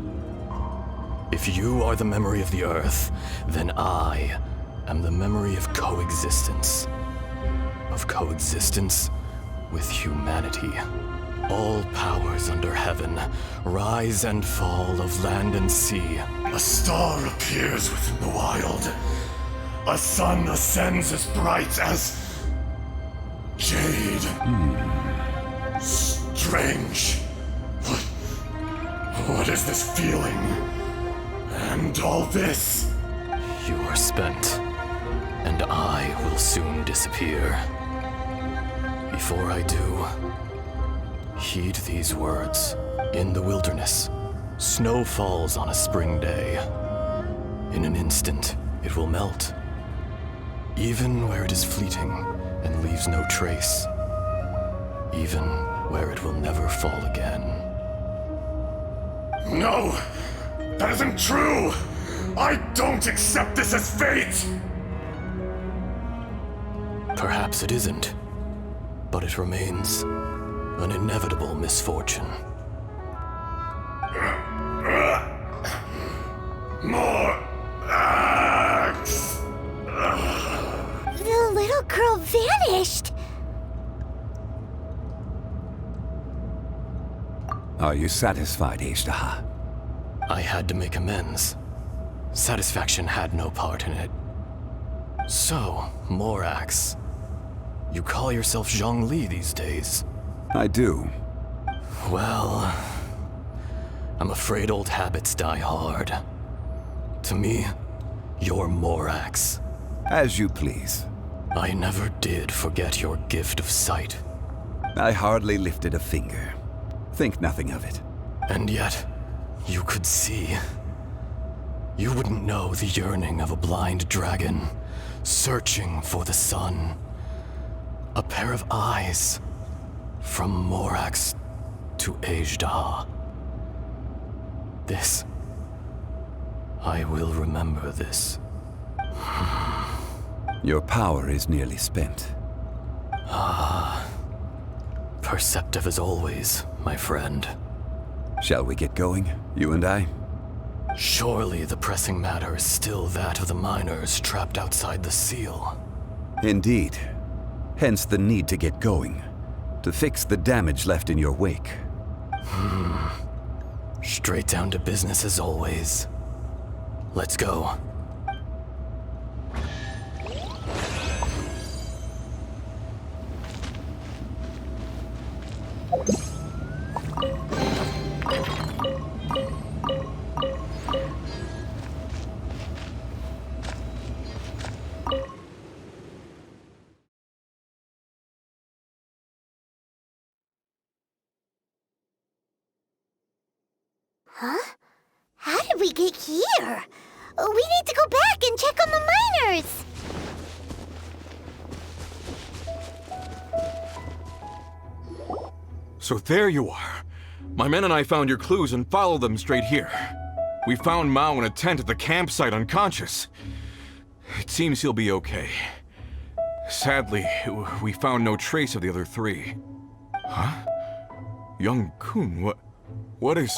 Speaker 10: If you are the memory of the Earth, then I am the memory of coexistence. Of coexistence with humanity. All powers under heaven, rise and fall of land and sea.
Speaker 9: A star appears within the wild. A sun ascends as bright as jade. Strange. What is this feeling? And all this?
Speaker 10: You are spent, and I will soon disappear. Before I do, heed these words. In the wilderness, snow falls on a spring day. In an instant, it will melt. Even where it is fleeting and leaves no trace. Even where it will never fall again.
Speaker 9: No! That isn't true! I don't accept this as fate!
Speaker 10: Perhaps it isn't, but it remains an inevitable misfortune.
Speaker 9: More axe!
Speaker 2: The little girl vanished!
Speaker 5: Are you satisfied, Ishtaha?
Speaker 10: I had to make amends. Satisfaction had no part in it. So, Morax, you call yourself Zhongli these days?
Speaker 5: I do.
Speaker 10: Well, I'm afraid old habits die hard. To me, you're Morax.
Speaker 5: As you please.
Speaker 10: I never did forget your gift of sight.
Speaker 5: I hardly lifted a finger. Think nothing of it.
Speaker 10: And yet, you could see. You wouldn't know the yearning of a blind dragon, searching for the sun. A pair of eyes, from Morax to Ajda. This. I will remember this.
Speaker 5: Your power is nearly spent.
Speaker 10: Perceptive as always, my friend.
Speaker 5: Shall we get going, you and I?
Speaker 10: Surely the pressing matter is still that of the miners trapped outside the seal.
Speaker 5: Indeed. Hence the need to get going. To fix the damage left in your wake.
Speaker 10: Straight down to business as always. Let's go.
Speaker 2: Huh? How did we get here? We need to go back and check on the miners!
Speaker 3: So there you are. My men and I found your clues and followed them straight here. We found Mao in a tent at the campsite unconscious. It seems he'll be okay. Sadly, we found no trace of the other three. Huh? Young Kun, what is...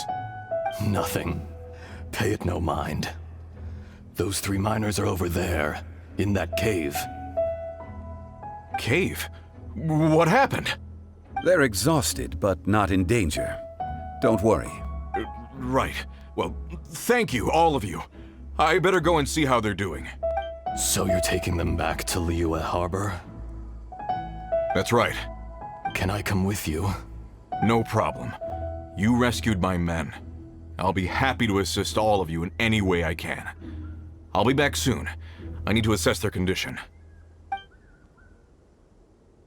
Speaker 10: Nothing. Pay it no mind. Those three miners are over there, in that cave.
Speaker 3: Cave? What happened?
Speaker 5: They're exhausted, but not in danger. Don't worry.
Speaker 3: Right. Well, thank you, all of you. I better go and see how they're doing.
Speaker 10: So you're taking them back to Liyue Harbor?
Speaker 3: That's right.
Speaker 10: Can I come with you?
Speaker 3: No problem. You rescued my men. I'll be happy to assist all of you in any way I can. I'll be back soon. I need to assess their condition.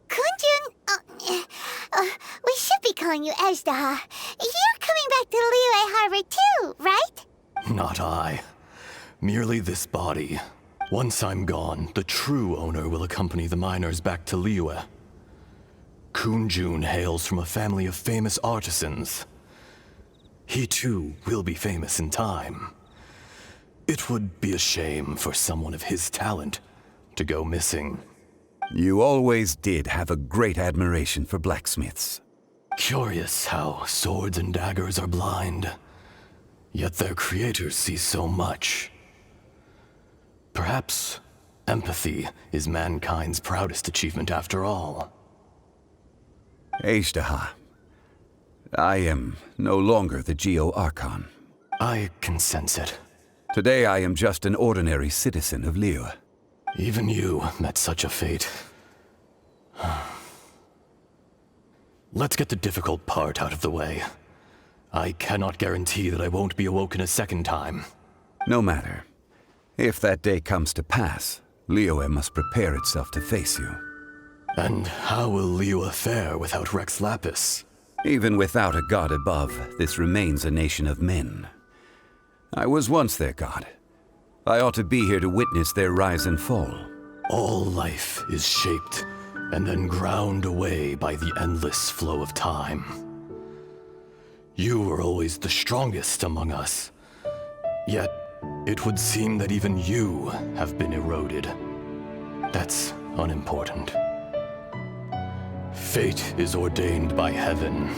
Speaker 2: Kunjun, we should be calling you Ajda. You're coming back to Liyue Harbor too,
Speaker 10: Not I. Merely this body. Once I'm gone, the true owner will accompany the miners back to Liyue. Kunjun hails from a family of famous artisans. He too will be famous in time. It would be a shame for someone of his talent to go missing.
Speaker 5: You always did have a great admiration for blacksmiths.
Speaker 10: Curious how swords and daggers are blind, yet their creators see so much. Perhaps empathy is mankind's proudest achievement after all.
Speaker 5: Ishtaha, I am no longer the Geo-Archon.
Speaker 10: I can sense it.
Speaker 5: Today I am just an ordinary citizen of Liyue.
Speaker 10: Even you met such a fate. Let's get the difficult part out of the way. I cannot guarantee that I won't be awoken a second time.
Speaker 5: No matter. If that day comes to pass, Liyue must prepare itself to face you.
Speaker 10: And how will Liyue fare without Rex Lapis?
Speaker 5: Even without a god above, this remains a nation of men. I was once their god. I ought to be here to witness their rise and fall.
Speaker 10: All life is shaped and then ground away by the endless flow of time. You were always the strongest among us. Yet, it would seem that even you have been eroded. That's unimportant. Fate is ordained by heaven.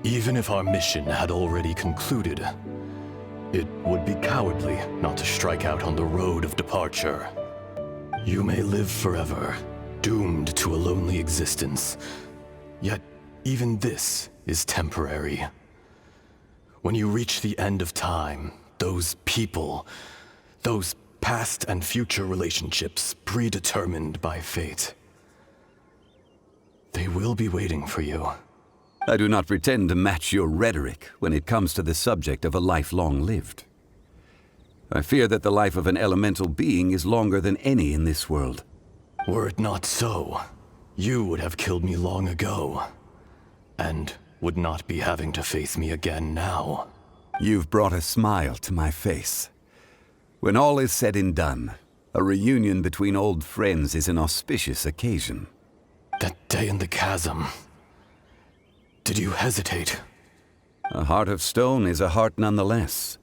Speaker 10: Even if our mission had already concluded, it would be cowardly not to strike out on the road of departure. You may live forever, doomed to a lonely existence. Yet, even this is temporary. When you reach the end of time, those people, those past and future relationships predetermined by fate, they will be waiting for you.
Speaker 5: I do not pretend to match your rhetoric when it comes to the subject of a life long lived. I fear that the life of an elemental being is longer than any in this world.
Speaker 10: Were it not so, you would have killed me long ago, and would not be having to face me again now.
Speaker 5: You've brought a smile to my face. When all is said and done, a reunion between old friends is an auspicious occasion.
Speaker 10: That day in the chasm. Did you hesitate?
Speaker 5: A heart of stone is a heart nonetheless.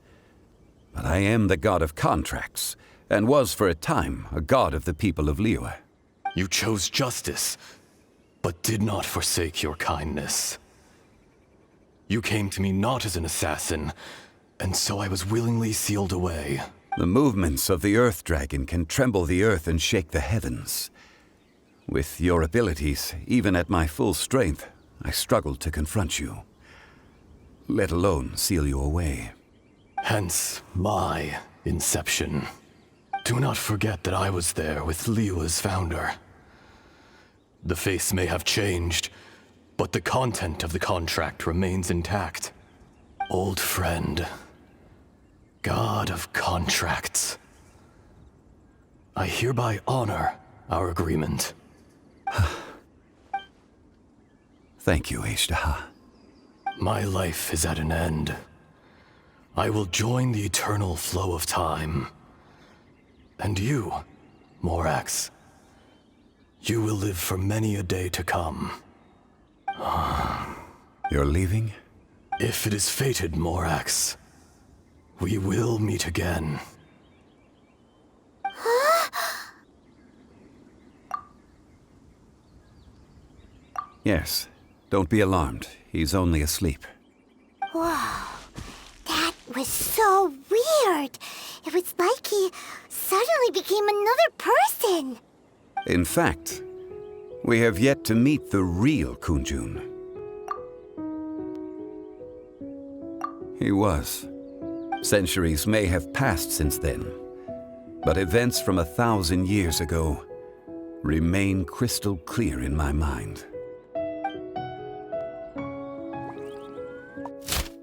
Speaker 5: But I am the god of contracts, and was for a time a god of the people of Liyue.
Speaker 10: You chose justice, but did not forsake your kindness. You came to me not as an assassin, and so I was willingly sealed away.
Speaker 5: The movements of the Earth Dragon can tremble the earth and shake the heavens. With your abilities, even at my full strength, I struggled to confront you, let alone seal you away.
Speaker 10: Hence my inception. Do not forget that I was there with Liyue's founder. The face may have changed, but the content of the contract remains intact. Old friend, god of contracts, I hereby honor our agreement.
Speaker 5: Thank you, Ishtaha.
Speaker 10: My life is at an end. I will join the eternal flow of time. And you, Morax, you will live for many a day to come.
Speaker 5: You're leaving?
Speaker 10: If it is fated, Morax, we will meet again.
Speaker 5: Yes. Don't be alarmed. He's only asleep.
Speaker 2: Whoa. That was so weird. It was like he suddenly became another person.
Speaker 5: In fact, we have yet to meet the real Kunjun. He was. Centuries may have passed since then, but events from 1,000 years ago remain crystal clear in my mind.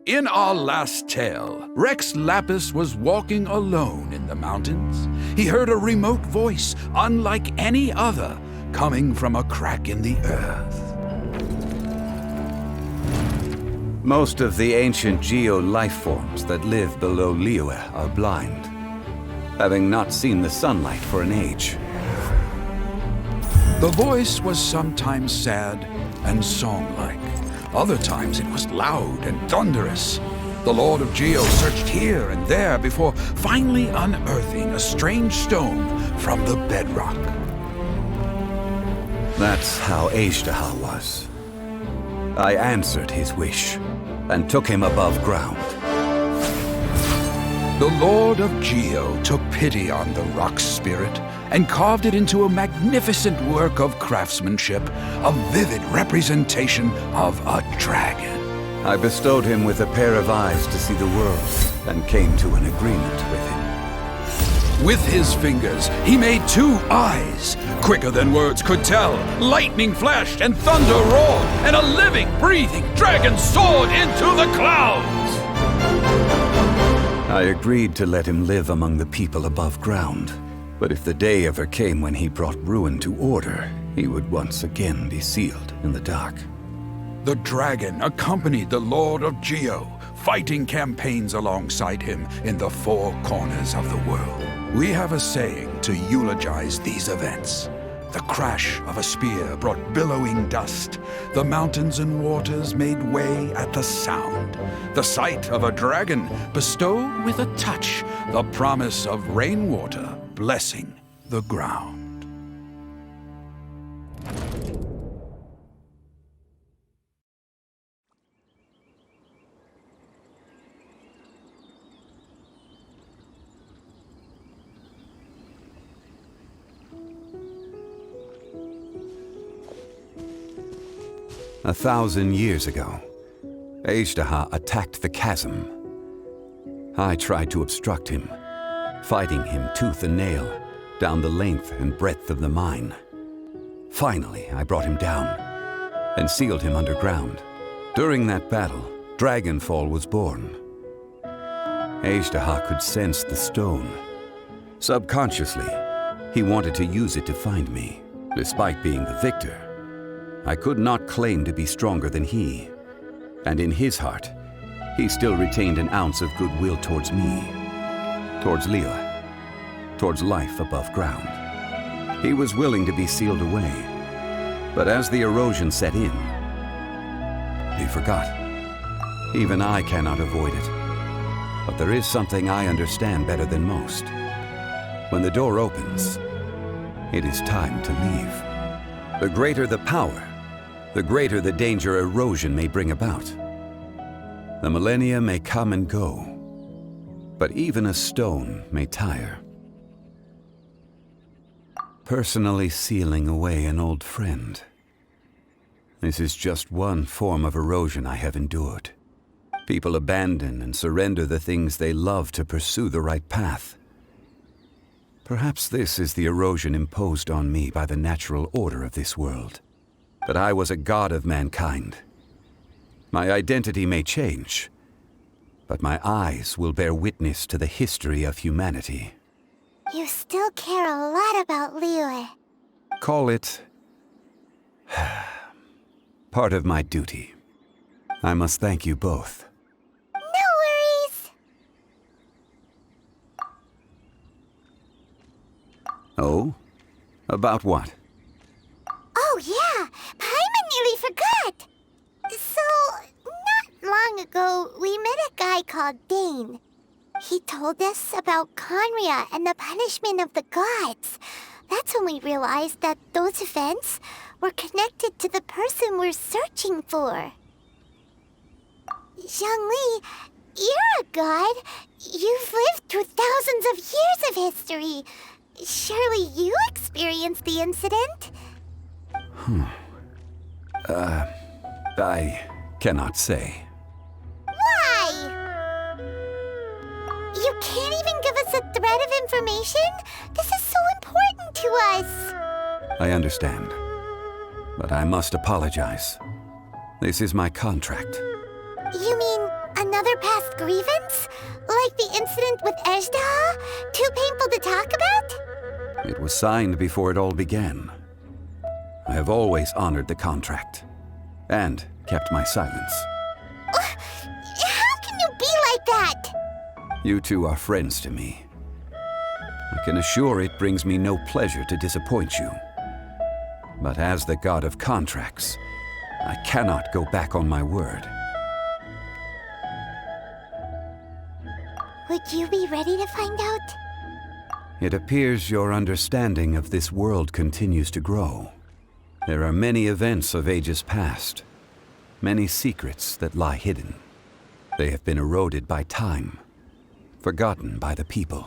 Speaker 11: In our last tale, Rex Lapis was walking alone in the mountains. He heard a remote voice, unlike any other, coming from a crack in the earth.
Speaker 5: Most of the ancient geo life forms that live below Liyue are blind, having not seen the sunlight for an age.
Speaker 11: The voice was sometimes sad and song-like. Other times it was loud and thunderous. The Lord of Geo searched here and there before finally unearthing a strange stone from the bedrock.
Speaker 5: That's how Azhdaha was. I answered his wish and took him above ground.
Speaker 11: The Lord of Geo took pity on the rock spirit and carved it into a magnificent work of craftsmanship, a vivid representation of a dragon.
Speaker 5: I bestowed him with a pair of eyes to see the world and came to an agreement with him.
Speaker 11: With his fingers, he made 2 eyes, quicker than words could tell. Lightning flashed and thunder roared, and a living, breathing dragon soared into the clouds.
Speaker 5: I agreed to let him live among the people above ground. But if the day ever came when he brought ruin to order, he would once again be sealed in the dark.
Speaker 11: The dragon accompanied the Lord of Geo, fighting campaigns alongside him in the 4 corners of the world. We have a saying to eulogize these events. The crash of a spear brought billowing dust. The mountains and waters made way at the sound. The sight of a dragon bestowed with a touch the promise of rainwater blessing the ground.
Speaker 5: A 1,000 years ago, Azhdaha attacked the chasm. I tried to obstruct him, fighting him tooth and nail down the length and breadth of the mine. Finally, I brought him down and sealed him underground. During that battle, Dragonfall was born. Azhdaha could sense the stone. Subconsciously, he wanted to use it to find me. Despite being the victor, I could not claim to be stronger than he. And in his heart, he still retained an ounce of goodwill towards me, towards Liyue, towards life above ground. He was willing to be sealed away, but as the erosion set in, he forgot. Even I cannot avoid it. But there is something I understand better than most. When the door opens, it is time to leave. The greater the power, the greater the danger erosion may bring about. The millennia may come and go, but even a stone may tire. Personally sealing away an old friend. This is just one form of erosion I have endured. People abandon and surrender the things they love to pursue the right path. Perhaps this is the erosion imposed on me by the natural order of this world. That I was a god of mankind. My identity may change, but my eyes will bear witness to the history of humanity.
Speaker 2: You still care a lot about Liyue.
Speaker 5: Call it part of my duty. I must thank you both.
Speaker 2: No worries.
Speaker 5: Oh? About what?
Speaker 2: Oh yeah, Paimon nearly forgot. So, not long ago, we met a guy called Dane. He told us about Conria and the punishment of the gods. That's when we realized that those events were connected to the person we're searching for. Zhongli, you're a god. You've lived through thousands of years of history. Surely you experienced the incident?
Speaker 5: I cannot say.
Speaker 2: Why? You can't even give us a thread of information? This is so important to us.
Speaker 5: I understand, but I must apologize. This is my contract.
Speaker 2: You mean another past grievance? Like the incident with Azhdaha? Too painful to talk about?
Speaker 5: It was signed before it all began. I have always honored the contract, and kept my silence. You two are friends to me. I can assure it brings me no pleasure to disappoint you. But as the god of contracts, I cannot go back on my word.
Speaker 2: Would you be ready to find out?
Speaker 5: It appears your understanding of this world continues to grow. There are many events of ages past, many secrets that lie hidden. They have been eroded by time, forgotten by the people,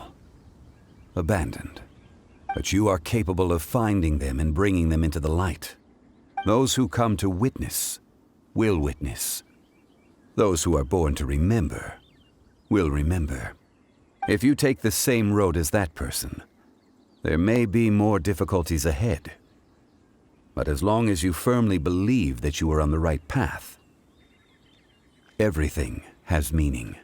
Speaker 5: abandoned. But you are capable of finding them and bringing them into the light. Those who come to witness will witness. Those who are born to remember will remember. If you take the same road as that person, there may be more difficulties ahead. But as long as you firmly believe that you are on the right path, everything has meaning.